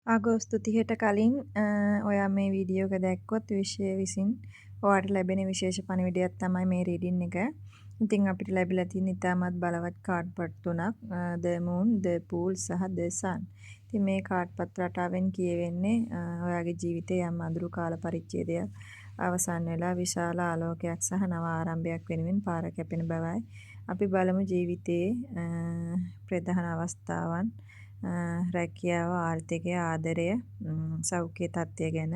අගෝස්තු 30ට කලින් ඔයා මේ වීඩියෝ එක දැක්කොත් විශ්වය විසින් ඔයාට ලැබෙන විශේෂ පණිවිඩයක් තමයි මේ රීඩින් එක. ඉතින් අපිට ලැබිලා තියෙන ඉතාමත් බලවත් කාඩ් පත් තුනක් The Moon, The Fool සහ The Sun. ඉතින් මේ කාඩ් පත් රටාවෙන් කියවෙන්නේ ඔයාගේ ජීවිතයේ යම් අඳුරු කාල පරිච්ඡේදයක් අවසන් වෙලා විශාල ආලෝකයක් සහ නව ආරම්භයක් වෙනුවෙන් පාර කැපෙන බවයි. අපි බලමු ජීවිතයේ ප්‍රධාන අවස්ථාවන් රැකියාව, ආර්ථිකය, ආදරය, සෞඛ්‍ය තත්ත්වය ගැන.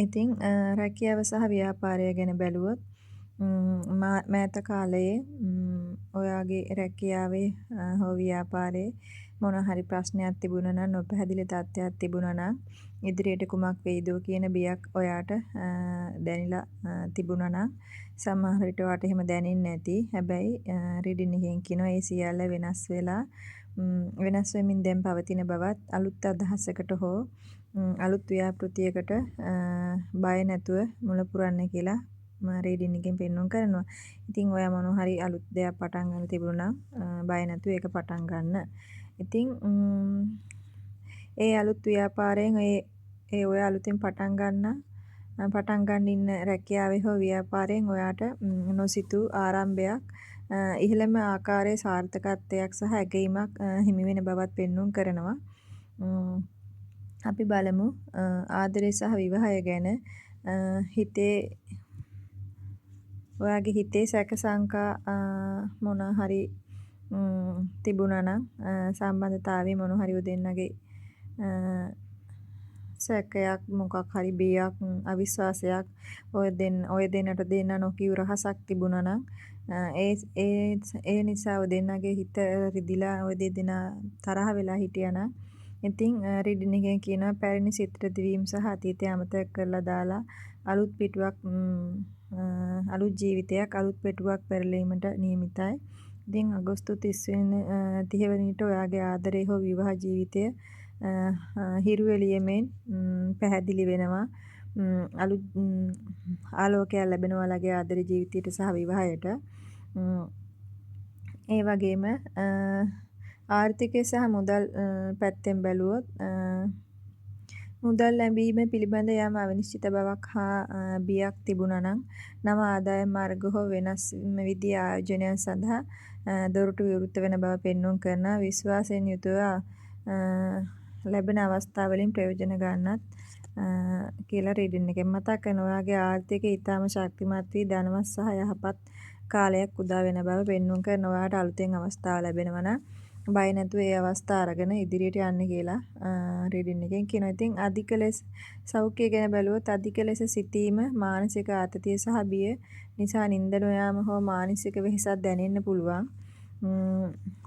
ඉතින් රැකියාව සහ ව්‍යාපාරය ගැන බැලුවොත් මෑත කාලයේ ඔයාගේ රැකියාවේ හෝ ව්‍යාපාරයේ මොන හරි ප්‍රශ්නයක් තිබුණා නම්, නොපැහැදිලි තත්ත්වයක් තිබුණා නම්, ඉදිරියට කුමක් වෙයිදෝ කියන බියක් ඔයාට දැනිලා තිබුණා නම්, සමහර විට ඔයාට එහෙම දැනෙන්නේ නැති. හැබැයි රීඩින් එකෙන් කියනවා ඒ සියල්ල වෙනස් වෙලා වෙනස් වෙමින් දැන් පවතින බවත්, අලුත් අදහසකට හෝ අලුත් ව්‍යාපෘතියකට බය නැතුව මුල පුරන්න කියලා රීඩින් එකෙන් පෙන්වන්න කරනවා. ඉතින් ඔයා මොන හරි අලුත් දෙයක් පටන් ගන්න තිබුණා නම් බය නැතුව ඒක පටන් ගන්න. ඉතින් ඒ අලුත් ව්‍යාපාරයෙන් ඔයා අලුතෙන් පටන් ගන්න ඉන්න රැකියාවේ හෝ ව්‍යාපාරයෙන් ඔයාට නොසිතූ ආරම්භයක්, ඉහළම ආකාරයේ සාර්ථකත්වයක් සහ ඇගීමක් හිමි වෙන බවත් පෙන්වන්න කරනවා. අපි බලමු ආදරය සහ විවාහය ගැන. ඔයාගේ හිතේ සැක සංකා මොන හරි තිබුණා නම්, සම්බන්ධතාවයේ මොන හරි දෙන්නගේ සැකයක්, මොකක් හරි බියක්, අවිශ්වාසයක්, ඔය දෙන්නට දෙන්න නොකියු රහසක් තිබුණා නම්, ඒ නිසා ඔය දෙන්නගේ හිත රිදිලා ඔය දෙදෙනා තරහ වෙලා හිටියා නම්, ඉතින් රීඩින් එකෙන් කියනවා පැරණි සිත් රිදවීම සහ අතීතය අමතක කරලා දාලා අලුත් පිටුවක්, අලුත් ජීවිතයක්, අලුත් පිටුවක් පෙරලීමට නියමිතයි. ඉතින් අගෝස්තු 30 වෙනිට ඔයාගේ ආදරය හෝ විවාහ ජීවිතය හිරු එළියමෙන් පැහැදිලි වෙනවා. අලුත් ආලෝකයක් ලැබෙනවා ඔයාගේ ආදර ජීවිතයට සහ විවාහයට. ඒ වගේම ආර්ථිකය සහ මුදල් පැත්තෙන් බැලුවොත් මුදල් ලැබීම පිළිබඳ යම් අනිශ්චිත බවක් හා බියක් තිබුණා නම්, නව ආදායම් මාර්ග හෝ වෙනස් විදිහේ ආයෝජනයන් සඳහා දොරටු විවෘත වෙන බව පෙන්වන්න කරනවා. විශ්වාසයෙන් යුතුව ලැබෙන අවස්ථාවලින් ප්‍රයෝජන ගන්නත් කියලා රීඩින් එකෙන් මතක් කරනවා. ඔයාගේ ආර්ථිකය ඊටම ශක්තිමත් වී ධනවත් සහ යහපත් කාලයක් උදා වෙන බව පෙන්වන්න කරනවා. ඔයාට අලුතෙන් අවස්ථාව ලැබෙනවා නම් බය නැතුව ඒ අවස්ථාව අරගෙන ඉදිරියට යන්න කියලා රීඩින් එකෙන් කියනවා. ඉතින් අධික ලෙස සෞඛ්‍ය ගැන බැලුවොත් අධික ලෙස සිතීම, මානසික ආතතිය සහ බිය නිසා නිින්ද නොයාම හෝ මානසික වෙහෙසක් දැනෙන්න පුළුවන්.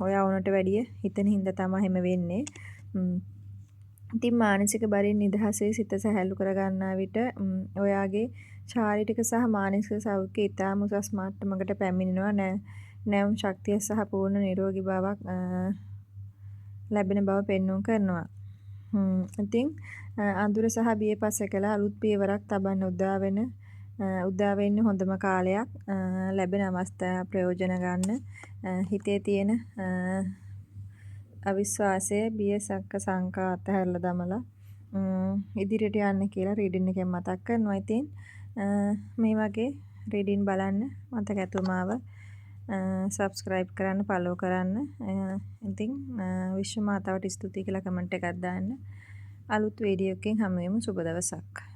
ඔයා උනට වැඩිය හිතන හින්දා තමයි එහෙම වෙන්නේ. ඉතින් මානසික බරින් නිදහසේ සිත සැහැල්ලු කරගන්නා විට ඔයාගේ ශාරීරික සහ මානසික සෞඛ්‍යය ඉතාම උසස් මට්ටමකට පැමිණෙනවා. නැවුම් ශක්තිය සහ පූර්ණ නිරෝගී බවක් ලැබෙන බව පෙන්වන්න කරනවා. ඉතින් අඳුර සහ බිය පසෙකලා අලුත් පියවරක් තබන්න උදා වෙන්න හොඳම කාලයක්. ලැබෙන අවස්ථාව ප්‍රයෝජන ගන්න. හිතේ තියෙන අවිශ්වාසය, බිය, සැක සංකා අතහැරලා දමලා ඉදිරියට යන්න කියලා රීඩින් එකෙන් මතක් කරනවා. ඉතින් මේ වගේ රීඩින් බලන්න මතක ඇතුමාව සබ්ස්ක්‍රයිබ් කරන්න, ෆලෝ කරන්න. ඉතින් විශ්ව මාතාවට ස්තුතියි කියලා කමෙන්ට් එකක් දාන්න. අලුත් වීඩියෝ එකකින් හමු වෙමු. සුබ දවසක්.